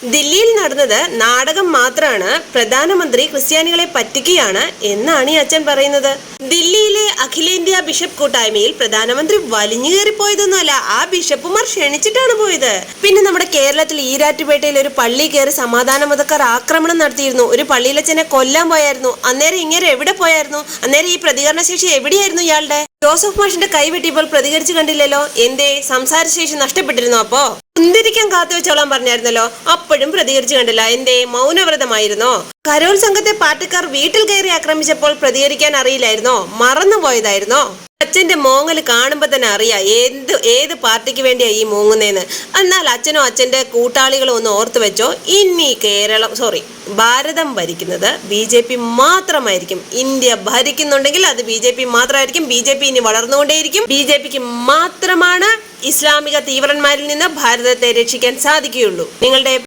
ദില്ലിയിൽ നടന്നത് നാടകം മാത്രമാണ്, പ്രധാനമന്ത്രി ക്രിസ്ത്യാനികളെ പറ്റിക്കുകയാണ് എന്നാണ് ഈ അച്ഛൻ പറയുന്നത്. ദില്ലിയിലെ അഖിലേന്ത്യാ ബിഷപ്പ് കൂട്ടായ്മയിൽ പ്രധാനമന്ത്രി വലിഞ്ഞു കയറിപ്പോയതൊന്നുമല്ല, ആ ബിഷപ്പുമാർ ക്ഷണിച്ചിട്ടാണ് പോയത്. പിന്നെ നമ്മുടെ കേരളത്തിൽ ഈരാറ്റുപേട്ടയിൽ ഒരു പള്ളി കയറി സമാധാന മതക്കാർ ആക്രമണം നടത്തിയിരുന്നു. ഒരു പള്ളിയിലച്ഛനെ കൊല്ലാൻ പോയായിരുന്നു. അന്നേരം ഇങ്ങനെ എവിടെ പോയായിരുന്നു? അന്നേരം ഈ പ്രതികരണശേഷി എവിടെയായിരുന്നു ഇയാളുടെ? ജോസഫ് മാഷിന്റെ കൈ വെട്ടിയപ്പോൾ പ്രതികരിച്ചു കണ്ടില്ലല്ലോ. എന്തേ, സംസാരശേഷി നഷ്ടപ്പെട്ടിരുന്നു? അപ്പോ കുന്തിരിക്കാൻ കാത്തു വെച്ചോളാൻ പറഞ്ഞായിരുന്നല്ലോ, അപ്പോഴും പ്രതികരിച്ചു കണ്ടില്ല. എന്തേ, മൗനവ്രതമായിരുന്നോ? കരോൾ സംഘത്തെ പാർട്ടിക്കാർ വീട്ടിൽ കയറി ആക്രമിച്ചപ്പോൾ പ്രതികരിക്കാൻ അറിയില്ലായിരുന്നോ? മറന്നുപോയതായിരുന്നോ? അച്ഛന്റെ മോങ്ങല് കാണുമ്പോ തന്നെ അറിയാം ഏത് പാർട്ടിക്ക് വേണ്ടിയാ ഈ മൂങ്ങുന്നേന്ന്. എന്നാൽ അച്ഛനോ അച്ഛന്റെ കൂട്ടാളികളോ ഒന്ന് ഓർത്തു വെച്ചോ, ഇനി ഭാരതം ഭരിക്കുന്നത് BJP മാത്രമായിരിക്കും. ഇന്ത്യ ഭരിക്കുന്നുണ്ടെങ്കിൽ അത് BJP മാത്രമായിരിക്കും. BJP ഇനി വളർന്നുകൊണ്ടേയിരിക്കും. BJPക്ക് മാത്രമാണ് ഇസ്ലാമിക തീവ്രന്മാരിൽ നിന്ന് ഭാരതത്തെ രക്ഷിക്കാൻ സാധിക്കുകയുള്ളൂ. നിങ്ങളുടെ